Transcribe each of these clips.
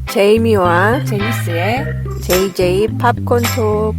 제이미와 제니스의 JJ 팝콘 톡.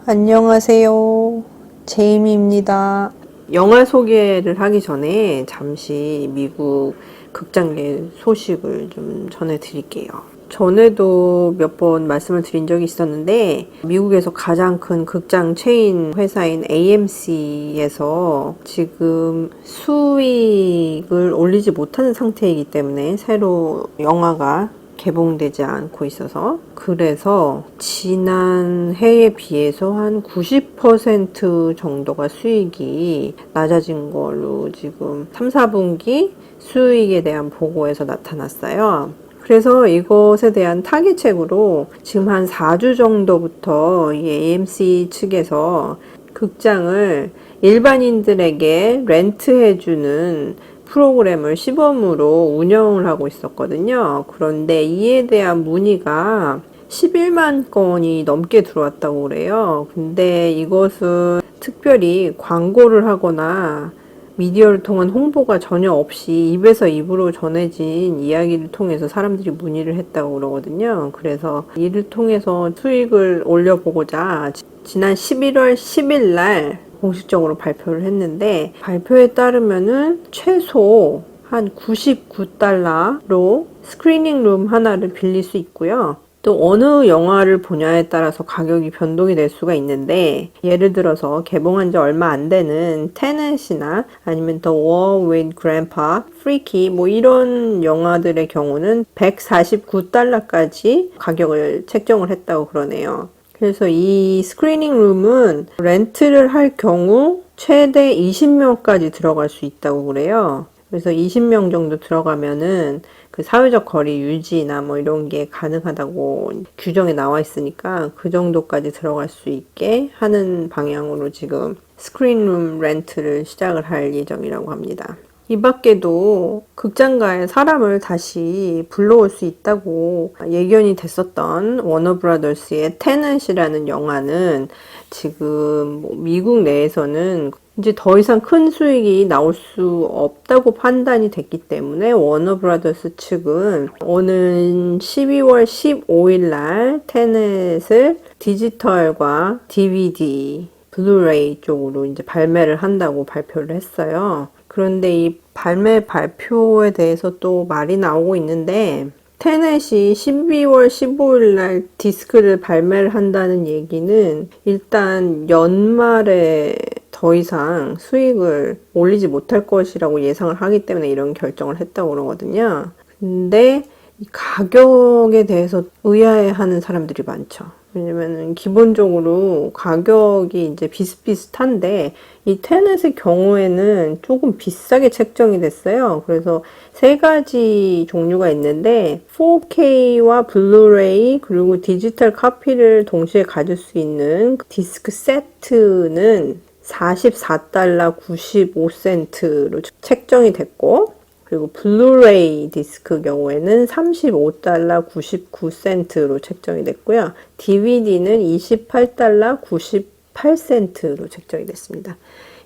안녕하세요. 제이미입니다. 영화 소개를 하기 전에 잠시 미국 극장계 소식을 좀 전해드릴게요. 전에도 몇 번 말씀을 드린 적이 있었는데 미국에서 가장 큰 극장 체인 회사인 AMC에서 지금 수익을 올리지 못하는 상태이기 때문에 새로 영화가 개봉되지 않고 있어서, 그래서 지난 해에 비해서 한 90% 정도가 수익이 낮아진 걸로 지금 3, 4분기 수익에 대한 보고에서 나타났어요. 그래서 이것에 대한 타깃책으로 지금 한 4주 정도부터 이 AMC 측에서 극장을 일반인들에게 렌트해주는 프로그램을 시범으로 운영을 하고 있었거든요. 그런데 이에 대한 문의가 11만 건이 넘게 들어왔다고 그래요. 근데 이것은 특별히 광고를 하거나 미디어를 통한 홍보가 전혀 없이 입에서 입으로 전해진 이야기를 통해서 사람들이 문의를 했다고 그러거든요. 그래서 이를 통해서 수익을 올려보고자 지난 11월 10일 날 공식적으로 발표를 했는데, 발표에 따르면은 최소 한 99달러로 스크리닝 룸 하나를 빌릴 수 있고요. 또 어느 영화를 보냐에 따라서 가격이 변동이 될 수가 있는데, 예를 들어서 개봉한 지 얼마 안 되는 테넷이나 아니면 The War with Grandpa, Freaky 뭐 이런 영화들의 경우는 149달러까지 가격을 책정을 했다고 그러네요. 그래서 이 스크리닝 룸은 렌트를 할 경우 최대 20명까지 들어갈 수 있다고 그래요. 그래서 20명 정도 들어가면은 그 사회적 거리 유지나 뭐 이런 게 가능하다고 규정에 나와 있으니까 그 정도까지 들어갈 수 있게 하는 방향으로 지금 스크린룸 렌트를 시작을 할 예정이라고 합니다. 이 밖에도 극장가에 사람을 다시 불러올 수 있다고 예견이 됐었던 워너브라더스의 테넷이라는 영화는 지금 미국 내에서는 이제 더 이상 큰 수익이 나올 수 없다고 판단이 됐기 때문에 워너브라더스 측은 오는 12월 15일 날 테넷을 디지털과 DVD, 블루레이 쪽으로 이제 발매를 한다고 발표를 했어요. 그런데 이 발매 발표에 대해서 또 말이 나오고 있는데, 테넷이 12월 15일 날 디스크를 발매를 한다는 얘기는 일단 연말에 더 이상 수익을 올리지 못할 것이라고 예상을 하기 때문에 이런 결정을 했다고 그러거든요. 근데 이 가격에 대해서 의아해하는 사람들이 많죠. 왜냐면은 기본적으로 가격이 이제 비슷비슷한데 이 테넷의 경우에는 조금 비싸게 책정이 됐어요. 그래서 세 가지 종류가 있는데 4K와 블루레이 그리고 디지털 카피를 동시에 가질 수 있는 디스크 세트는 44달러 95센트로 책정이 됐고, 그리고 블루레이 디스크 경우에는 35달러 99센트로 책정이 됐고요. DVD는 28달러 98센트로 책정이 됐습니다.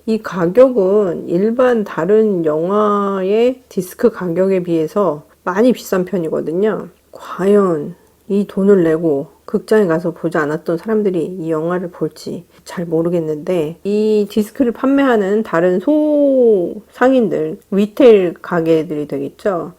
이 가격은 일반 다른 영화의 디스크 가격에 비해서 많이 비싼 편이거든요. 과연 이 돈을 내고 극장에 가서 보지 않았던 사람들이 이 영화를 볼지 잘 모르겠는데, 이 디스크를 판매하는 다른 소상인들, 리테일 가게들이 되겠죠.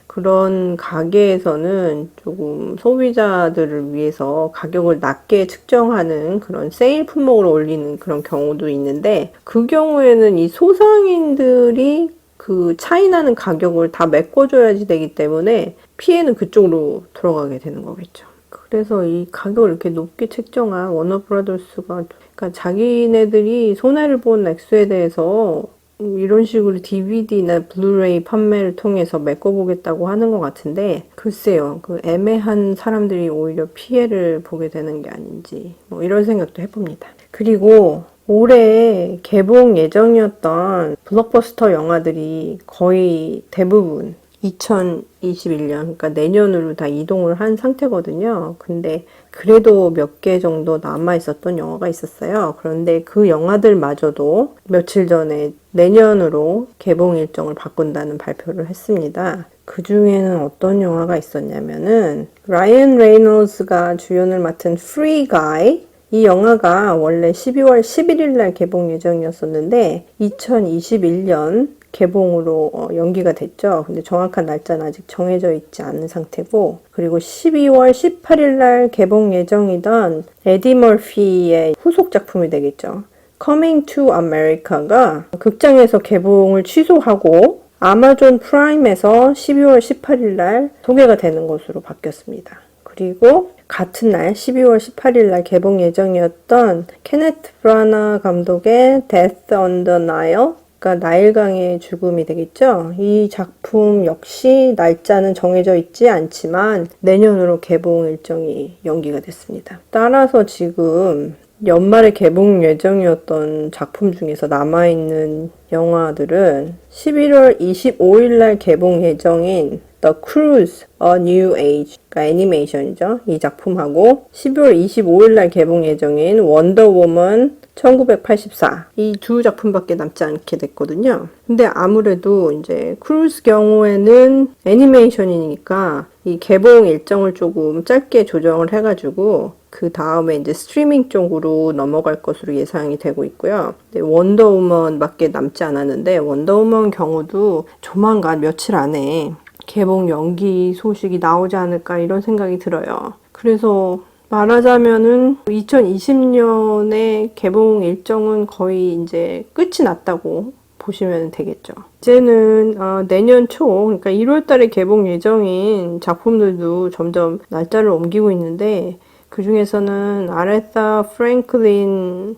그런 가게에서는 조금 소비자들을 위해서 가격을 낮게 측정하는 그런 세일 품목을 올리는 그런 경우도 있는데, 그 경우에는 이 소상인들이 그 차이나는 가격을 다 메꿔줘야지 되기 때문에 피해는 그쪽으로 들어가게 되는 거겠죠. 그래서 이 가격을 이렇게 높게 책정한 워너브라더스가, 그러니까 자기네들이 손해를 본 액수에 대해서 이런 식으로 DVD나 블루레이 판매를 통해서 메꿔보겠다고 하는 것 같은데, 글쎄요, 그 애매한 사람들이 오히려 피해를 보게 되는 게 아닌지 뭐 이런 생각도 해봅니다. 그리고 올해 개봉 예정이었던 블록버스터 영화들이 거의 대부분 2021년, 그러니까 내년으로 다 이동을 한 상태거든요. 근데 그래도 몇 개 정도 남아 있었던 영화가 있었어요. 그런데 그 영화들마저도 며칠 전에 내년으로 개봉 일정을 바꾼다는 발표를 했습니다. 그 중에는 어떤 영화가 있었냐면은 라이언 레이놀즈가 주연을 맡은 Free Guy, 이 영화가 원래 12월 11일 날 개봉 예정이었었는데 2021년 개봉으로 연기가 됐죠. 근데 정확한 날짜는 아직 정해져 있지 않은 상태고, 그리고 12월 18일 날 개봉 예정이던 에디 머피의 후속 작품이 되겠죠. Coming to America가 극장에서 개봉을 취소하고 아마존 프라임에서 12월 18일 날 소개가 되는 것으로 바뀌었습니다. 그리고 같은 날 12월 18일 날 개봉 예정이었던 케네트 브라나 감독의 Death on the Nile, 그러니까 나일강의 죽음이 되겠죠. 이 작품 역시 날짜는 정해져 있지 않지만 내년으로 개봉 일정이 연기가 됐습니다. 따라서 지금 연말에 개봉 예정이었던 작품 중에서 남아있는 영화들은 11월 25일 날 개봉 예정인 The Cruise, A New Age, 그러니까 애니메이션이죠. 이 작품하고 12월 25일 날 개봉 예정인 원더우먼 1984, 이 두 작품밖에 남지 않게 됐거든요. 근데 아무래도 이제 크루즈 경우에는 애니메이션이니까 이 개봉 일정을 조금 짧게 조정을 해가지고 그 다음에 이제 스트리밍 쪽으로 넘어갈 것으로 예상이 되고 있고요. 원더우먼밖에 남지 않았는데 원더우먼 경우도 조만간 며칠 안에 개봉 연기 소식이 나오지 않을까 이런 생각이 들어요. 그래서 말하자면은 2020년에 개봉 일정은 거의 이제 끝이 났다고 보시면 되겠죠. 이제는 내년 초, 그러니까 1월 달에 개봉 예정인 작품들도 점점 날짜를 옮기고 있는데 그 중에서는 아레사 프랭클린의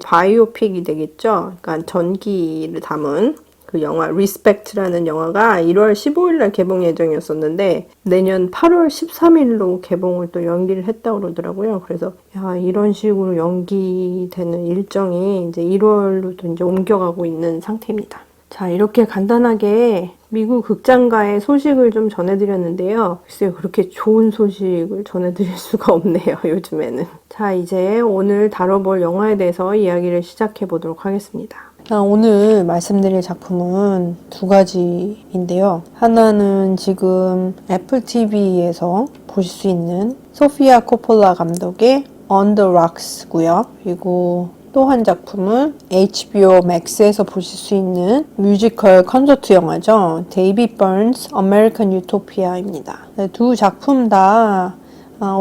바이오픽이 되겠죠. 그러니까 전기를 담은 그 영화 리스펙트라는 영화가 1월 15일 날 개봉 예정이었었는데 내년 8월 13일로 개봉을 또 연기를 했다고 그러더라고요. 그래서 이런 식으로 연기되는 일정이 이제 1월로 또 이제 옮겨가고 있는 상태입니다. 자, 이렇게 간단하게 미국 극장가의 소식을 좀 전해드렸는데요. 글쎄요, 그렇게 좋은 소식을 전해드릴 수가 없네요, 요즘에는. 자, 이제 오늘 다뤄볼 영화에 대해서 이야기를 시작해 보도록 하겠습니다. 오늘 말씀드릴 작품은 두 가지인데요. 하나는 지금 애플 TV에서 보실 수 있는 소피아 코폴라 감독의 On the Rocks고요. 그리고 또 한 작품은 HBO Max에서 보실 수 있는 뮤지컬 콘서트 영화죠. 데이빗 버언스 American Utopia입니다. 두 작품 다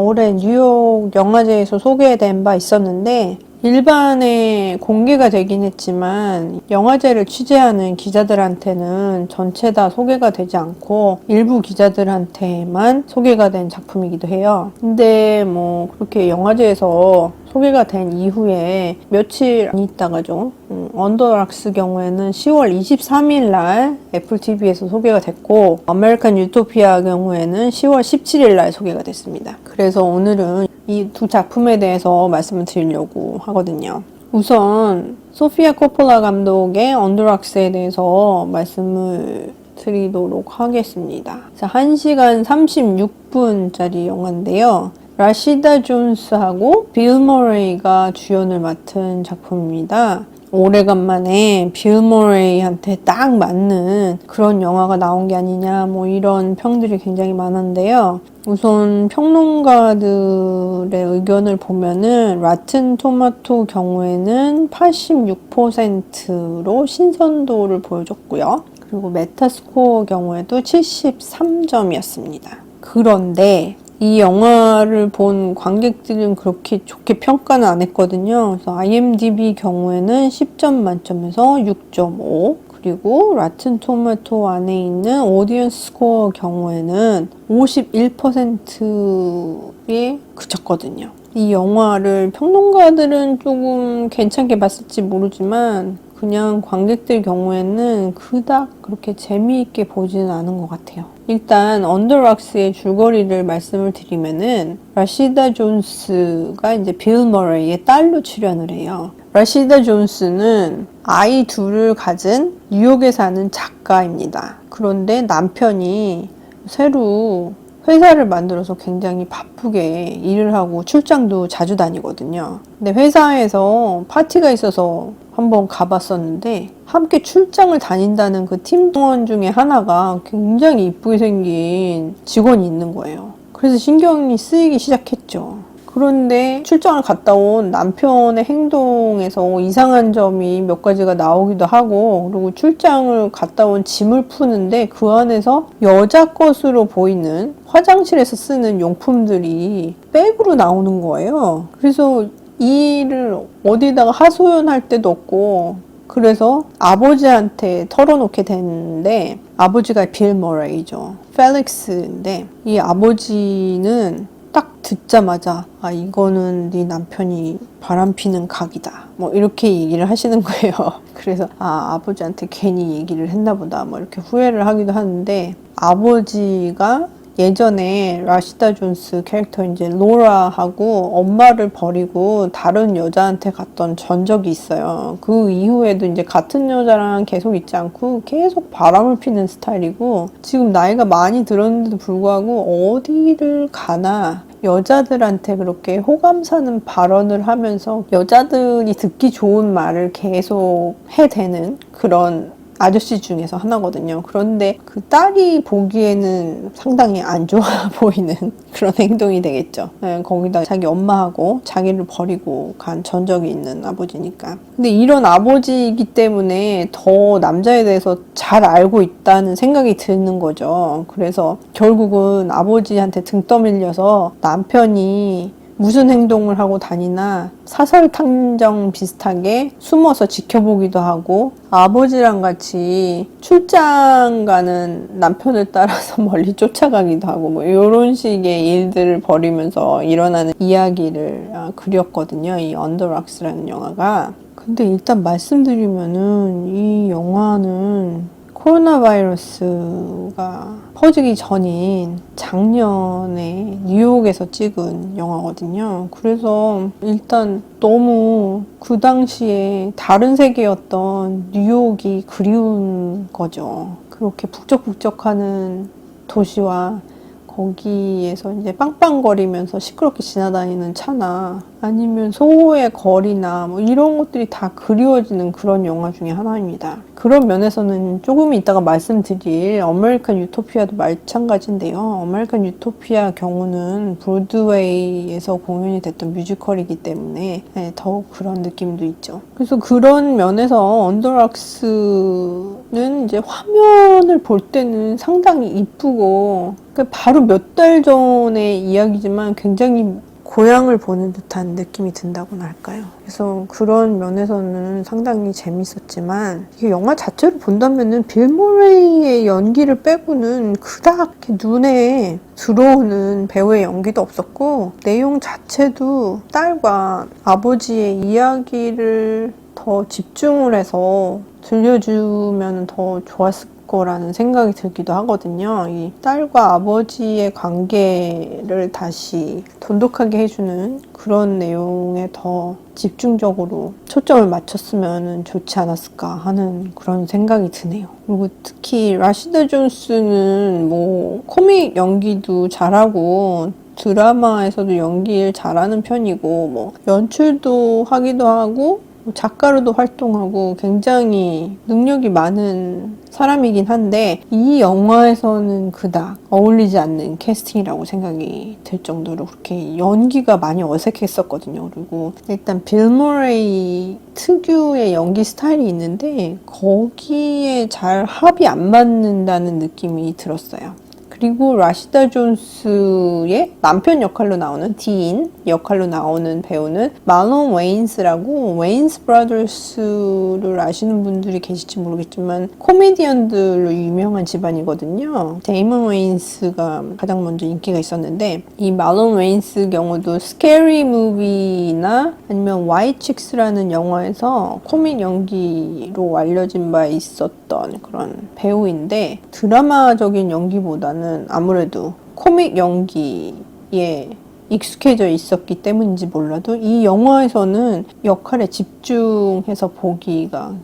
올해 뉴욕 영화제에서 소개된 바 있었는데 일반에 공개가 되긴 했지만 영화제를 취재하는 기자들한테는 전체 다 소개가 되지 않고 일부 기자들한테만 소개가 된 작품이기도 해요. 근데 뭐 그렇게 영화제에서 소개가 된 이후에 며칠 있다가죠. 언더락스 경우에는 10월 23일 날 애플 TV에서 소개가 됐고 아메리칸 유토피아 경우에는 10월 17일 날 소개가 됐습니다. 그래서 오늘은 이 두 작품에 대해서 말씀을 드리려고 하거든요. 우선 소피아 코폴라 감독의 언더락스에 대해서 말씀을 드리도록 하겠습니다. 1시간 36분짜리 영화인데요. 라시다 존스하고 빌 머레이가 주연을 맡은 작품입니다. 오래간만에 빌 머레이한테 딱 맞는 그런 영화가 나온 게 아니냐 뭐 이런 평들이 굉장히 많은데요. 우선 평론가들의 의견을 보면은 라튼 토마토 경우에는 86%로 신선도를 보여줬고요. 그리고 메타스코어 경우에도 73점이었습니다. 그런데 이 영화를 본 관객들은 그렇게 좋게 평가는 안 했거든요. 그래서 IMDb 경우에는 10점 만점에서 6.5, 그리고 라튼 토마토 안에 있는 오디언스 스코어 경우에는 51%에 그쳤거든요. 이 영화를 평론가들은 조금 괜찮게 봤을지 모르지만 그냥 관객들 경우에는 그닥 그렇게 재미있게 보지는 않은 것 같아요. 일단 언더락스의 줄거리를 말씀을 드리면은 라시다 존스가 이제 빌 머레이의 딸로 출연을 해요. 라시다 존스는 아이 둘을 가진 뉴욕에 사는 작가입니다. 그런데 남편이 새로 회사를 만들어서 굉장히 바쁘게 일을 하고 출장도 자주 다니거든요. 근데 회사에서 파티가 있어서 한번 가봤었는데 함께 출장을 다닌다는 그 팀원 중에 하나가 굉장히 이쁘게 생긴 직원이 있는 거예요. 그래서 신경이 쓰이기 시작했죠. 그런데 출장을 갔다 온 남편의 행동에서 이상한 점이 몇 가지가 나오기도 하고, 그리고 출장을 갔다 온 짐을 푸는데 그 안에서 여자 것으로 보이는 화장실에서 쓰는 용품들이 백으로 나오는 거예요. 그래서 이 일을 어디다가 하소연할 데도 없고, 그래서 아버지한테 털어놓게 됐는데, 아버지가 빌 머레이죠. 펠릭스인데, 이 아버지는 딱 듣자마자 아 이거는 네 남편이 바람피는 각이다 뭐 이렇게 얘기를 하시는 거예요. 그래서 아 아버지한테 괜히 얘기를 했나 보다 뭐 이렇게 후회를 하기도 하는데, 아버지가 예전에 라시다 존스 캐릭터 이제 로라하고 엄마를 버리고 다른 여자한테 갔던 전적이 있어요. 그 이후에도 이제 같은 여자랑 계속 있지 않고 계속 바람을 피는 스타일이고, 지금 나이가 많이 들었는데도 불구하고 어디를 가나 여자들한테 그렇게 호감 사는 발언을 하면서 여자들이 듣기 좋은 말을 계속 해대는 그런 아저씨 중에서 하나거든요. 그런데 그 딸이 보기에는 상당히 안 좋아 보이는 그런 행동이 되겠죠. 네, 거기다 자기 엄마하고 자기를 버리고 간 전적이 있는 아버지니까. 근데 이런 아버지이기 때문에 더 남자에 대해서 잘 알고 있다는 생각이 드는 거죠. 그래서 결국은 아버지한테 등 떠밀려서 남편이 무슨 행동을 하고 다니나 사설 탐정 비슷하게 숨어서 지켜보기도 하고, 아버지랑 같이 출장 가는 남편을 따라서 멀리 쫓아가기도 하고 뭐 이런 식의 일들을 벌이면서 일어나는 이야기를 그렸거든요. 이 언더락스라는 영화가. 근데 일단 말씀드리면은 이 영화는 코로나 바이러스가 퍼지기 전인 작년에 뉴욕에서 찍은 영화거든요. 그래서 일단 너무 그 당시에 다른 세계였던 뉴욕이 그리운 거죠. 그렇게 북적북적하는 도시와 거기에서 이제 빵빵거리면서 시끄럽게 지나다니는 차나 아니면 소호의 거리나 뭐 이런 것들이 다 그리워지는 그런 영화 중에 하나입니다. 그런 면에서는 조금 이따가 말씀드릴 아메리칸 유토피아도 마찬가지인데요. 아메리칸 유토피아 경우는 브로드웨이에서 공연이 됐던 뮤지컬이기 때문에 더욱 그런 느낌도 있죠. 그래서 그런 면에서 언더락스는 이제 화면을 볼 때는 상당히 이쁘고, 바로 몇 달 전의 이야기지만 굉장히 고향을 보는 듯한 느낌이 든다고나 할까요? 그래서 그런 면에서는 상당히 재밌었지만, 이게 영화 자체로 본다면은 빌 모레이의 연기를 빼고는 그닥 눈에 들어오는 배우의 연기도 없었고, 내용 자체도 딸과 아버지의 이야기를 더 집중을 해서 들려주면 더 좋았을 거라는 생각이 들기도 하거든요. 이 딸과 아버지의 관계를 다시 돈독하게 해주는 그런 내용에 더 집중적으로 초점을 맞췄으면 좋지 않았을까 하는 그런 생각이 드네요. 그리고 특히 라시다 존스는 뭐 코믹 연기도 잘하고 드라마에서도 연기를 잘하는 편이고, 뭐 연출도 하기도 하고 작가로도 활동하고 굉장히 능력이 많은 사람이긴 한데, 이 영화에서는 그닥 어울리지 않는 캐스팅이라고 생각이 들 정도로 그렇게 연기가 많이 어색했었거든요. 그리고 일단 빌 모레이 특유의 연기 스타일이 있는데 거기에 잘 합이 안 맞는다는 느낌이 들었어요. 그리고 라시다 존스의 남편 역할로 나오는 딘 역할로 나오는 배우는 말론 웨인스라고, 웨인스 브라더스를 아시는 분들이 계실지 모르겠지만 코미디언들로 유명한 집안이거든요. 데이먼 웨인스가 가장 먼저 인기가 있었는데, 이 말론 웨인스 경우도 스케리 무비나 아니면 화이트 칙스라는 영화에서 코믹 연기로 알려진 바 있었던 그런 배우인데, 드라마적인 연기보다는 아무래도 코믹 연기에 익숙해져 있었기 때문인지 몰라도 이 영화에서는 역할에 집중해서 보기가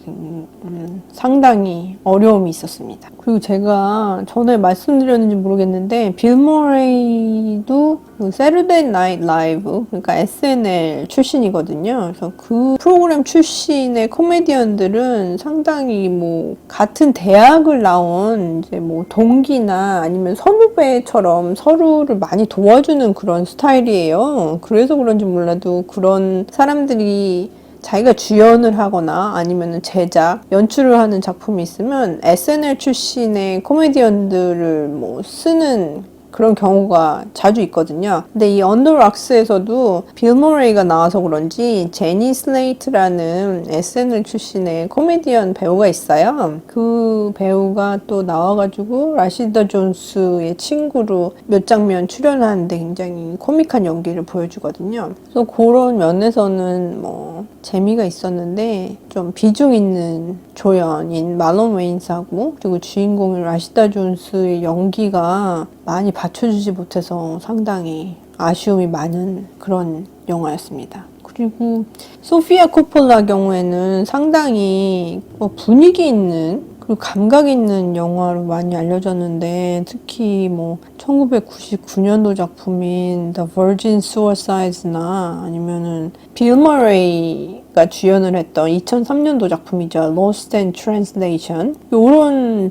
상당히 어려움이 있었습니다. 그리고 제가 전에 말씀드렸는지 모르겠는데 빌 머레이도 그 Saturday Night Live, 그러니까 SNL 출신이거든요. 그래서 그 프로그램 출신의 코미디언들은 상당히 뭐 같은 대학을 나온 이제 뭐 동기나 아니면 선후배처럼 서로를 많이 도와주는 그런 스타일이에요. 그래서 그런지 몰라도 그런 사람들이 자기가 주연을 하거나 아니면 제작, 연출을 하는 작품이 있으면 SNL 출신의 코미디언들을 뭐 쓰는 그런 경우가 자주 있거든요. 근데 이 언더 락스에서도 빌 머레이가 나와서 그런지 제니 슬레이트라는 SNL 출신의 코미디언 배우가 있어요. 그 배우가 또 나와가지고 라시다 존스의 친구로 몇 장면 출연하는데 굉장히 코믹한 연기를 보여주거든요. 그래서 그런 면에서는 뭐 재미가 있었는데 좀 비중 있는 조연인 말론 웨인스하고 그리고 주인공인 라시다 존스의 연기가 많이 받쳐주지 못해서 상당히 아쉬움이 많은 그런 영화였습니다. 그리고 소피아 코폴라 경우에는 상당히 분위기 있는 그리고 감각 있는 영화로 많이 알려졌는데 특히 뭐 1999년도 작품인 The Virgin Suicides나 아니면은 빌 머레이가 주연을 했던 2003년도 작품이죠. Lost in Translation. 이런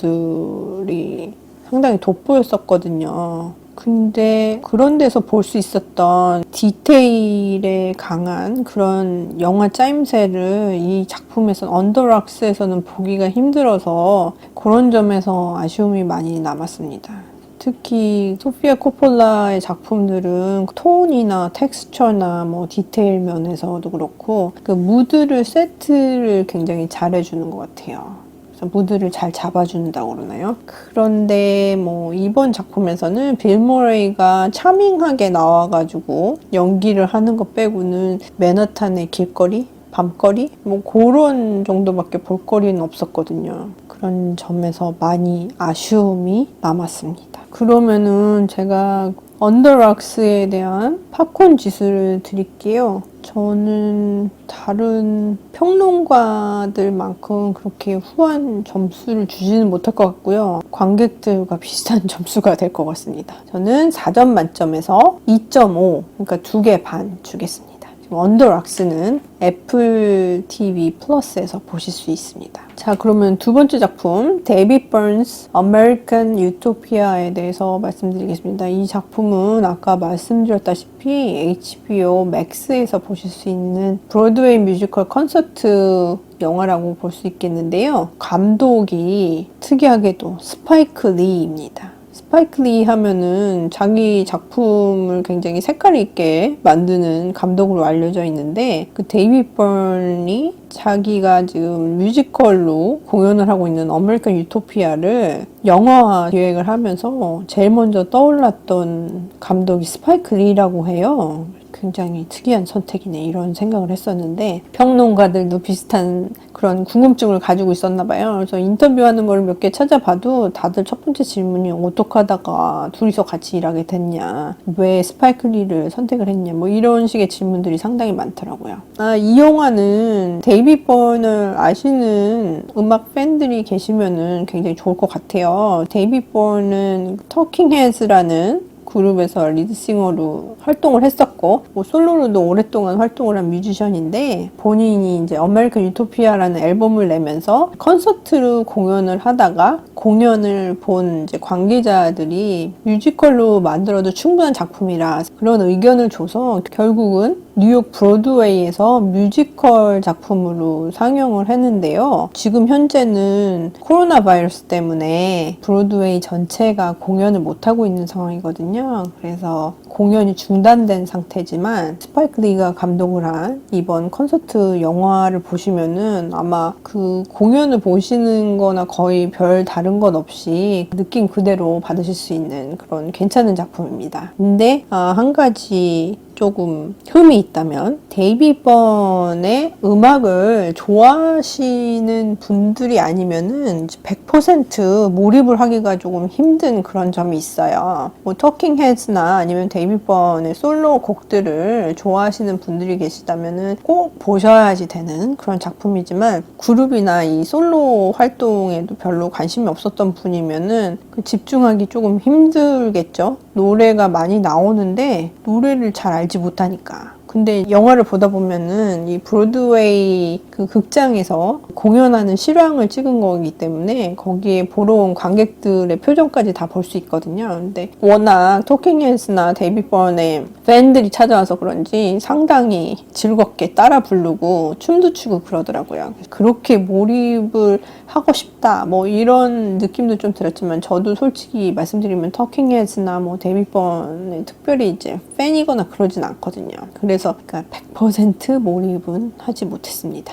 작품들이 상당히 돋보였었거든요. 근데 그런 데서 볼 수 있었던 디테일에 강한 그런 영화 짜임새를 이 작품에서 언더락스에서는 보기가 힘들어서 그런 점에서 아쉬움이 많이 남았습니다. 특히 소피아 코폴라의 작품들은 톤이나 텍스처나 뭐 디테일 면에서도 그렇고 그 무드를 세트를 굉장히 잘해주는 것 같아요. 무드를 잘 잡아준다고 그러나요? 그런데 뭐 이번 작품에서는 빌 머레이가 차밍하게 나와가지고 연기를 하는 것 빼고는 맨하탄의 길거리, 밤거리 뭐 그런 정도밖에 볼거리는 없었거든요. 그런 점에서 많이 아쉬움이 남았습니다. 그러면은 제가 언더락스에 대한 팝콘 지수를 드릴게요. 저는 다른 평론가들만큼 그렇게 후한 점수를 주지는 못할 것 같고요. 관객들과 비슷한 점수가 될 것 같습니다. 저는 4점 만점에서 2.5, 그러니까 2개 반 주겠습니다. 언더락스는 애플 TV 플러스에서 보실 수 있습니다. 자, 그러면 두 번째 작품 데이빗 버넌스 아메리칸 유토피아에 대해서 말씀드리겠습니다. 이 작품은 아까 말씀드렸다시피 HBO 맥스에서 보실 수 있는 브로드웨이 뮤지컬 콘서트 영화라고 볼 수 있겠는데요. 감독이 특이하게도 스파이크 리입니다. 스파이크 리 하면은 자기 작품을 굉장히 색깔 있게 만드는 감독으로 알려져 있는데 그 데이빗 버넌이 자기가 지금 뮤지컬로 공연을 하고 있는 아메리칸 유토피아를 영화 기획을 하면서 제일 먼저 떠올랐던 감독이 스파이크 리라고 해요. 굉장히 특이한 선택이네 이런 생각을 했었는데 평론가들도 비슷한 그런 궁금증을 가지고 있었나 봐요. 그래서 인터뷰하는 걸 몇 개 찾아봐도 다들 첫 번째 질문이 어떻게 하다가 둘이서 같이 일하게 됐냐, 왜 스파이크 리를 선택을 했냐, 뭐 이런 식의 질문들이 상당히 많더라고요. 이 영화는 데이빗 버넌을 아시는 음악 팬들이 계시면은 굉장히 좋을 것 같아요. 데이빗 버넌은 터킹 헤즈라는 그룹에서 리드싱어로 활동을 했었고 뭐 솔로로도 오랫동안 활동을 한 뮤지션인데 본인이 이제 아메리칸 유토피아라는 앨범을 내면서 콘서트로 공연을 하다가 공연을 본 이제 관계자들이 뮤지컬로 만들어도 충분한 작품이라 그런 의견을 줘서 결국은 뉴욕 브로드웨이에서 뮤지컬 작품으로 상영을 했는데요. 지금 현재는 코로나 바이러스 때문에 브로드웨이 전체가 공연을 못하고 있는 상황이거든요. 그래서 공연이 중단된 상태지만 스파이크 리가 감독을 한 이번 콘서트 영화를 보시면은 아마 그 공연을 보시는 거나 거의 별 다른 것 없이 느낌 그대로 받으실 수 있는 그런 괜찮은 작품입니다. 근데 한 가지 조금 흠이 있다면 데이비 번의 음악을 좋아하시는 분들이 아니면은 100% 몰입을 하기가 조금 힘든 그런 점이 있어요. 뭐 터킹 헤즈나 아니면 데이비 번의 솔로 곡들을 좋아하시는 분들이 계시다면은 꼭 보셔야지 되는 그런 작품이지만 그룹이나 이 솔로 활동에도 별로 관심이 없었던 분이면은 집중하기 조금 힘들겠죠. 노래가 많이 나오는데 노래를 잘 알지 못하니까. 근데 영화를 보다 보면은 이 브로드웨이 그 극장에서 공연하는 실황을 찍은 거기 때문에 거기에 보러 온 관객들의 표정까지 다 볼 수 있거든요. 근데 워낙 토킹 헤드스나 데이비 번의 팬들이 찾아와서 그런지 상당히 즐겁게 따라 부르고 춤도 추고 그러더라고요. 그렇게 몰입을 하고 싶다 뭐 이런 느낌도 좀 들었지만 저도 솔직히 말씀드리면 터킹 헤드스나 뭐 데이비 번의 특별히 이제 팬이거나 그러진 않거든요. 그래서 100% 몰입은 하지 못했습니다.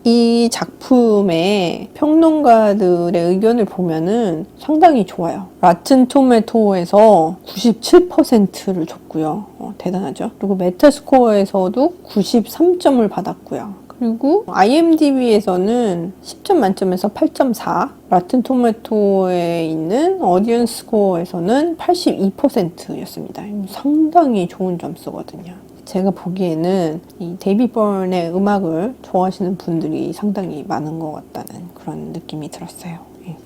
이 작품의 평론가들의 의견을 보면은 상당히 좋아요. 라튼 토마토에서 97%를 줬고요. 대단하죠. 그리고 메타스코어에서도 93점을 받았고요. 그리고 IMDb에서는 10점 만점에서 8.4, 라튼 토마토에 있는 어디언스 스코어에서는 82%였습니다. 상당히 좋은 점수거든요. 제가 보기에는 이 데이비 번의 음악을 좋아하시는 분들이 상당히 많은 것 같다는 그런 느낌이 들었어요.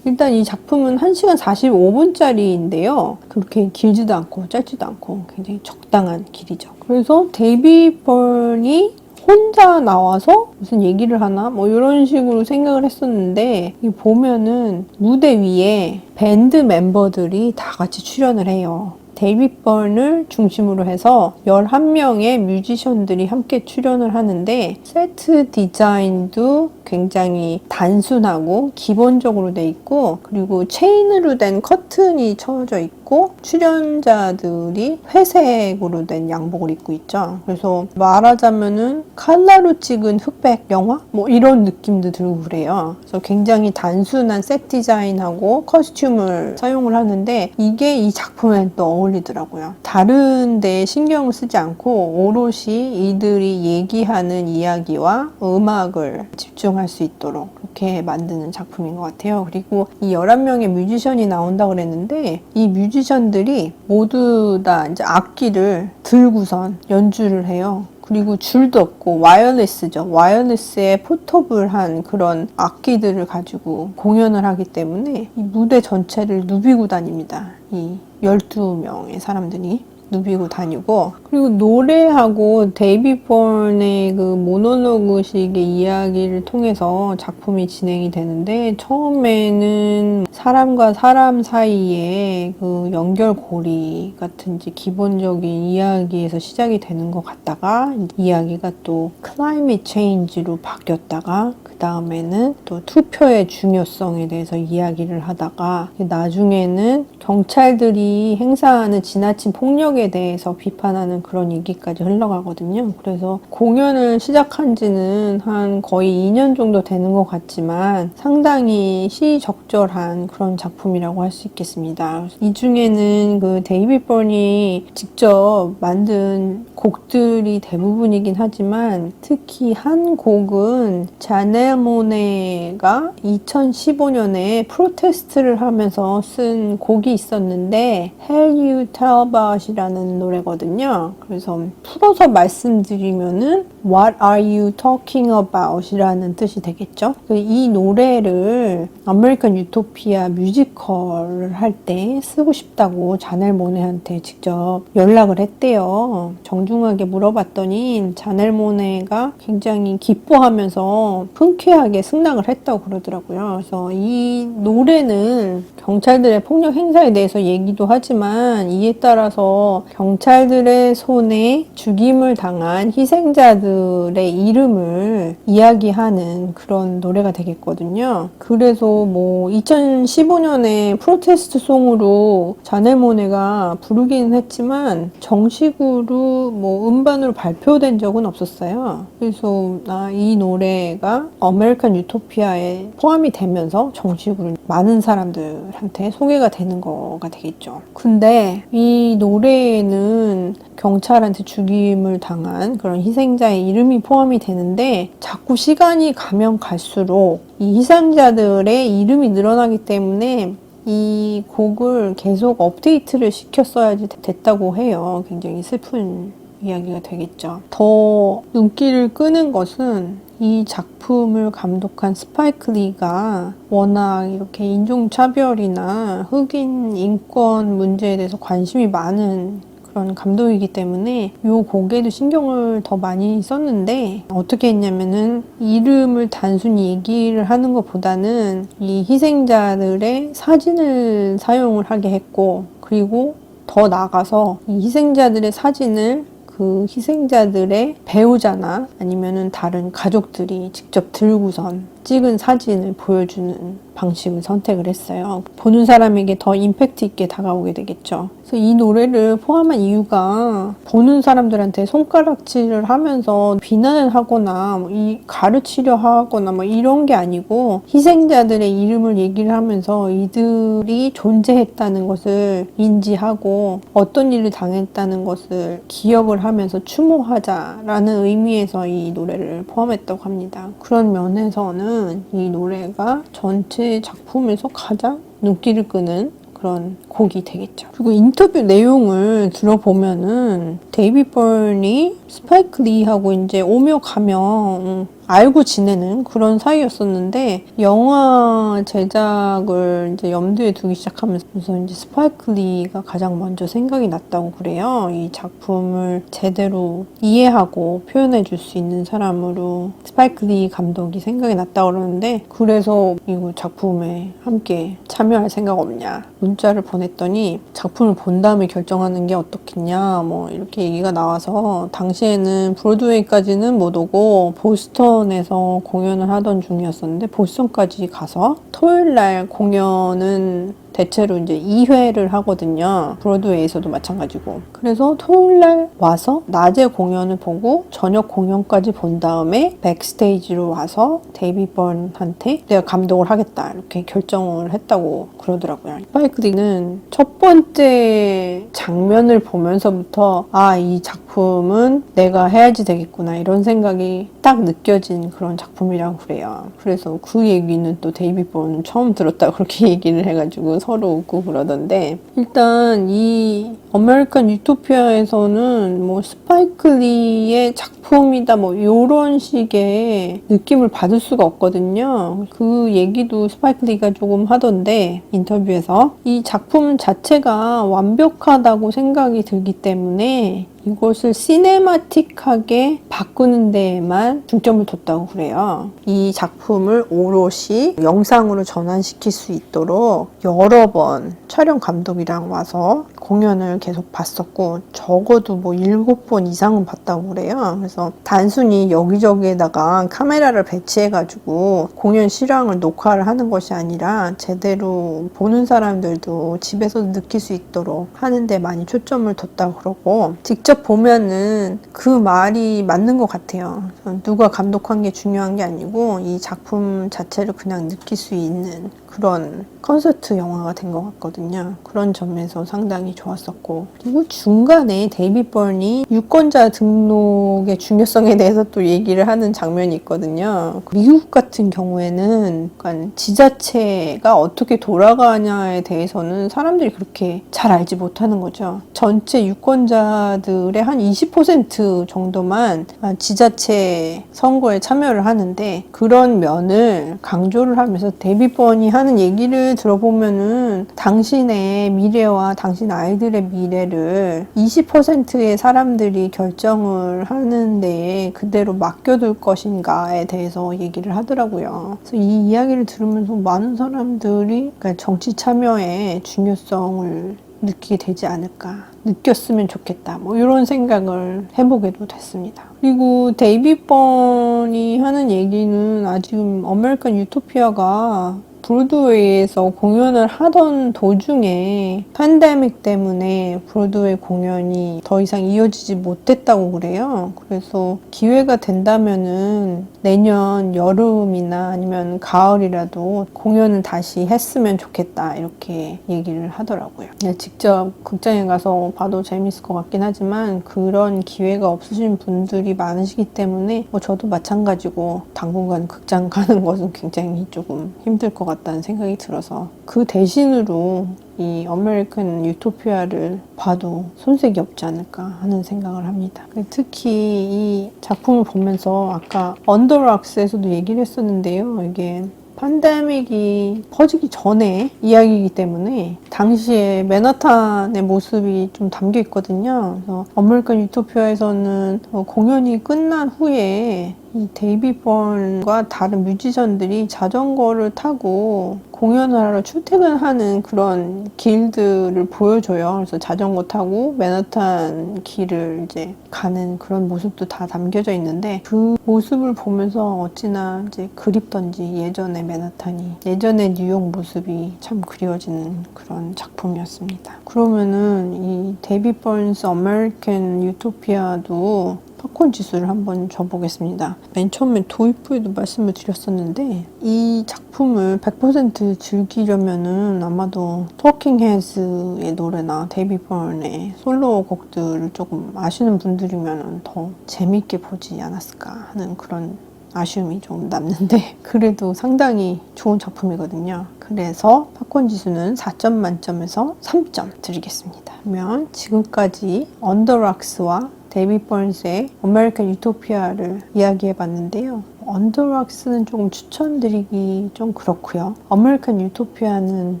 일단 이 작품은 1시간 45분짜리인데요. 그렇게 길지도 않고 짧지도 않고 굉장히 적당한 길이죠. 그래서 데이비 번이 혼자 나와서 무슨 얘기를 하나? 뭐 이런 식으로 생각을 했었는데 보면은 무대 위에 밴드 멤버들이 다 같이 출연을 해요. 데이비 번을 중심으로 해서 11명의 뮤지션들이 함께 출연을 하는데 세트 디자인도 굉장히 단순하고 기본적으로 돼 있고 그리고 체인으로 된 커튼이 쳐져 있고 출연자들이 회색으로 된 양복을 입고 있죠. 그래서 말하자면은 칼라로 찍은 흑백 영화? 뭐 이런 느낌도 들고 그래요. 그래서 굉장히 단순한 셋 디자인하고 커스튬을 사용을 하는데 이게 이 작품에 또 어울리더라고요. 다른 데 신경을 쓰지 않고 오롯이 이들이 얘기하는 이야기와 음악을 집중할 수 있도록 그렇게 만드는 작품인 것 같아요. 그리고 이 11명의 뮤지션이 나온다고 그랬는데 이 뮤지션들이 모두 다 이제 악기를 들고선 연주를 해요. 그리고 줄도 없고 와이어리스죠. 와이어리스에 포톱을 한 그런 악기들을 가지고 공연을 하기 때문에 이 무대 전체를 누비고 다닙니다. 이 12명의 사람들이 누비고 다니고 그리고 노래하고 데이비 번의 그 모노로그식의 이야기를 통해서 작품이 진행이 되는데 처음에는 사람과 사람 사이에 그 연결고리 같은지 기본적인 이야기에서 시작이 되는 것 같다가 이야기가 또 클라이밋 체인지로 바뀌었다가 그 다음에는 또 투표의 중요성에 대해서 이야기를 하다가 나중에는 경찰들이 행사하는 지나친 폭력에 대해서 비판하는 그런 얘기까지 흘러가거든요. 그래서 공연을 시작한 지는 한 거의 2년 정도 되는 것 같지만 상당히 시적절한 그런 작품이라고 할 수 있겠습니다. 이 중에는 그 데이비 번이 직접 만든 곡들이 대부분이긴 하지만 특히 한 곡은 자넬 모네가 2015년에 프로테스트를 하면서 쓴 곡이 있었는데 Hell You Talbot이라는 노래거든요. 그래서 풀어서 말씀드리면은 What are you talking about? 이라는 뜻이 되겠죠. 이 노래를 아메리칸 유토피아 뮤지컬을 할 때 쓰고 싶다고 자넬 모네한테 직접 연락을 했대요. 정중하게 물어봤더니 자넬 모네가 굉장히 기뻐하면서 흔쾌하게 승낙을 했다고 그러더라고요. 그래서 이 노래는 경찰들의 폭력 행사에 대해서 얘기도 하지만 이에 따라서 경찰들의 손에 죽임을 당한 희생자들 희생자들의 이름을 이야기하는 그런 노래가 되겠거든요. 그래서 뭐 2015년에 프로테스트 송으로 자넬 모네가 부르기는 했지만 정식으로 뭐 음반으로 발표된 적은 없었어요. 그래서 이 노래가 아메리칸 유토피아에 포함이 되면서 정식으로 많은 사람들한테 소개가 되는 거가 되겠죠. 근데 이 노래에는 경찰한테 죽임을 당한 그런 희생자의 이름이 포함이 되는데 자꾸 시간이 가면 갈수록 이 희생자들의 이름이 늘어나기 때문에 이 곡을 계속 업데이트를 시켰어야지 됐다고 해요. 굉장히 슬픈 이야기가 되겠죠. 더 눈길을 끄는 것은 이 작품을 감독한 스파이크 리가 워낙 이렇게 인종차별이나 흑인 인권 문제에 대해서 관심이 많은 그런 감독이기 때문에 이 곡에도 신경을 더 많이 썼는데 어떻게 했냐면은 이름을 단순히 얘기를 하는 것보다는 이 희생자들의 사진을 사용을 하게 했고, 그리고 더 나아가서 이 희생자들의 사진을 그 희생자들의 배우자나 아니면은 다른 가족들이 직접 들고선 찍은 사진을 보여주는 방식을 선택을 했어요. 보는 사람에게 더 임팩트 있게 다가오게 되겠죠. 그래서 이 노래를 포함한 이유가 보는 사람들한테 손가락질을 하면서 비난을 하거나 가르치려 하거나 이런 게 아니고 희생자들의 이름을 얘기를 하면서 이들이 존재했다는 것을 인지하고 어떤 일을 당했다는 것을 기억을 하면서 추모하자라는 의미에서 이 노래를 포함했다고 합니다. 그런 면에서는 이 노래가 전체 작품에서 가장 눈길을 끄는 그런 곡이 되겠죠. 그리고 인터뷰 내용을 들어보면은 데이비드 버니 스파이크 리하고 이제 오며 가며 알고 지내는 그런 사이였었는데 영화 제작을 이제 염두에 두기 시작하면서 이제 스파이크 리가 가장 먼저 생각이 났다고 그래요. 이 작품을 제대로 이해하고 표현해 줄 수 있는 사람으로 스파이크 리 감독이 생각이 났다고 그러는데, 그래서 이거 작품에 함께 참여할 생각 없냐 문자를 보냈더니 작품을 본 다음에 결정하는 게 어떻겠냐 이렇게 얘기가 나와서, 당시에는 브로드웨이까지는 못 오고 보스턴에서 공연을 하던 중이었었는데 보스턴까지 가서 토요일날 공연은 대체로 이제 2회를 하거든요. 브로드웨이에서도 마찬가지고. 그래서 토요일날 와서 낮에 공연을 보고 저녁 공연까지 본 다음에 백스테이지로 와서 데이비드 번한테 내가 감독을 하겠다 이렇게 결정을 했다고 그러더라고요. 스파이크 리는 첫 번째 장면을 보면서부터 이 작품은 내가 해야지 되겠구나 이런 생각이 딱 느껴진 그런 작품이라고 그래요. 그래서 그 얘기는 또 데이비드 번은 처음 들었다고 그렇게 얘기를 해가지고 서로 웃고 그러던데, 일단 이 아메리칸 유토피아에서는 스파이크 리의 작품이다 요런 식의 느낌을 받을 수가 없거든요. 그 얘기도 스파이크 리가 조금 하던데 인터뷰에서 이 작품 자체가 완벽하다고 생각이 들기 때문에 이것을 시네마틱하게 바꾸는 데에만 중점을 뒀다고 그래요. 이 작품을 오롯이 영상으로 전환시킬 수 있도록 여러 번 촬영 감독이랑 와서 공연을 계속 봤었고, 적어도 7번 이상은 봤다고 그래요. 그래서 단순히 여기저기에다가 카메라를 배치해가지고 공연 실황을 녹화를 하는 것이 아니라 제대로 보는 사람들도 집에서도 느낄 수 있도록 하는 데 많이 초점을 뒀다고 그러고, 직접 보면은 그 말이 맞는 것 같아요. 누가 감독한 게 중요한 게 아니고 이 작품 자체를 그냥 느낄 수 있는 그런 콘서트 영화가 된 것 같거든요. 그런 점에서 상당히 좋았었고, 그리고 중간에 데이비드 번이 유권자 등록의 중요성에 대해서 또 얘기를 하는 장면이 있거든요. 미국 같은 경우에는 약간 지자체가 어떻게 돌아가냐에 대해서는 사람들이 그렇게 잘 알지 못하는 거죠. 전체 유권자들의 한 20% 정도만 지자체 선거에 참여를 하는데, 그런 면을 강조를 하면서 데이비드 번이 하는 얘기를 들어보면은 당신의 미래와 당신 아이들의 미래를 20%의 사람들이 결정을 하는데 그대로 맡겨둘 것인가에 대해서 얘기를 하더라고요. 그래서 이 이야기를 들으면서 많은 사람들이 정치 참여의 중요성을 느끼게 되지 않을까, 느꼈으면 좋겠다, 뭐 이런 생각을 해보게도 됐습니다. 그리고 데이비 번이 하는 얘기는 아직 아메리칸 유토피아가 브로드웨이에서 공연을 하던 도중에 팬데믹 때문에 브로드웨이 공연이 더 이상 이어지지 못했다고 그래요. 그래서 기회가 된다면은 내년 여름이나 아니면 가을이라도 공연을 다시 했으면 좋겠다, 이렇게 얘기를 하더라고요. 직접 극장에 가서 봐도 재밌을 것 같긴 하지만 그런 기회가 없으신 분들이 많으시기 때문에 저도 마찬가지고 당분간 극장 가는 것은 굉장히 조금 힘들 것 같다는 생각이 들어서 그 대신으로 이 아메리칸 유토피아를 봐도 손색이 없지 않을까 하는 생각을 합니다. 특히 이 작품을 보면서 아까 언더락스에서도 얘기를 했었는데요. 이게 팬데믹이 퍼지기 전에 이야기이기 때문에 당시에 맨하탄의 모습이 좀 담겨 있거든요. 그래서 아메리칸 유토피아에서는 공연이 끝난 후에 이 데이비 번과 다른 뮤지션들이 자전거를 타고 공연을 하러 출퇴근하는 그런 길들을 보여줘요. 그래서 자전거 타고 맨하탄 길을 이제 가는 그런 모습도 다 담겨져 있는데 그 모습을 보면서 어찌나 이제 그립던지 예전의 맨하탄이, 예전의 뉴욕 모습이 참 그리워지는 그런 작품이었습니다. 그러면은 이 데이비 번스 아메리칸 유토피아도 팝콘 지수를 한번 줘보겠습니다. 맨 처음에 도입부에도 말씀을 드렸었는데 이 작품을 100% 즐기려면은 아마도 토킹 헤즈의 노래나 데이비 번의 솔로 곡들을 조금 아시는 분들이면 더 재밌게 보지 않았을까 하는 그런 아쉬움이 좀 남는데 그래도 상당히 좋은 작품이거든요. 그래서 팝콘 지수는 4점 만점에서 3점 드리겠습니다. 그러면 지금까지 언더락스와 데이비 번스의 아메리칸 유토피아를 이야기해봤는데요. 언더락스는 조금 추천드리기 좀 그렇고요. 아메리칸 유토피아는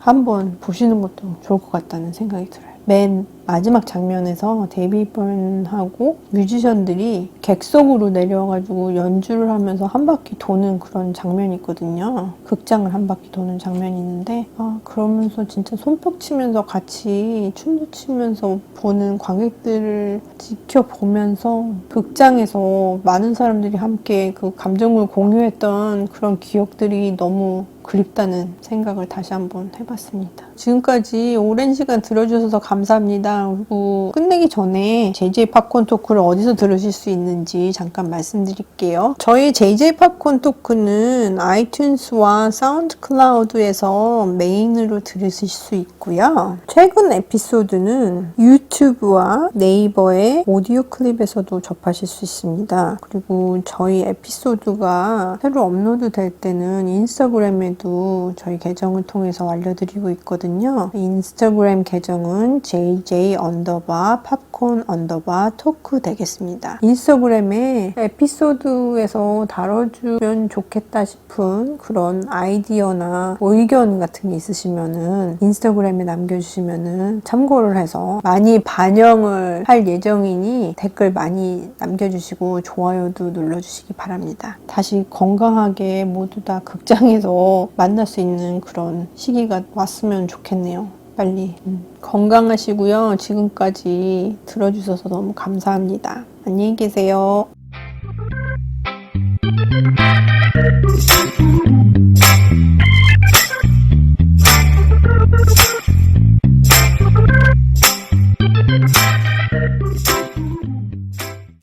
한번 보시는 것도 좋을 것 같다는 생각이 들어요. 맨 마지막 장면에서 데이비 번하고 뮤지션들이 객석으로 내려와가지고 연주를 하면서 한 바퀴 도는 그런 장면이 있거든요. 극장을 한 바퀴 도는 장면이 있는데 그러면서 진짜 손뼉 치면서 같이 춤도 추면서 보는 관객들을 지켜보면서 극장에서 많은 사람들이 함께 그 감정을 공유했던 그런 기억들이 너무 그립다는 생각을 다시 한번 해봤습니다. 지금까지 오랜 시간 들어주셔서 감사합니다. 그리고 끝내기 전에 JJ 팝콘 토크를 어디서 들으실 수 있는지 잠깐 말씀드릴게요. 저희 JJ 팝콘 토크는 아이튠스와 사운드 클라우드에서 메인으로 들으실 수 있고요. 최근 에피소드는 유튜브와 네이버의 오디오 클립에서도 접하실 수 있습니다. 그리고 저희 에피소드가 새로 업로드 될 때는 인스타그램에도 저희 계정을 통해서 알려드리고 있거든요. 인스타그램 계정은 JJ_팝콘_토크 되겠습니다. 인스타그램에 에피소드에서 다뤄주면 좋겠다 싶은 그런 아이디어나 의견 같은 게 있으시면은 인스타그램에 남겨주시면은 참고를 해서 많이 반영을 할 예정이니 댓글 많이 남겨주시고 좋아요도 눌러주시기 바랍니다. 다시 건강하게 모두 다 극장에서 만날 수 있는 그런 시기가 왔으면 좋겠네요. 빨리. 건강하시고요. 지금까지 들어주셔서 너무 감사합니다. 안녕히 계세요.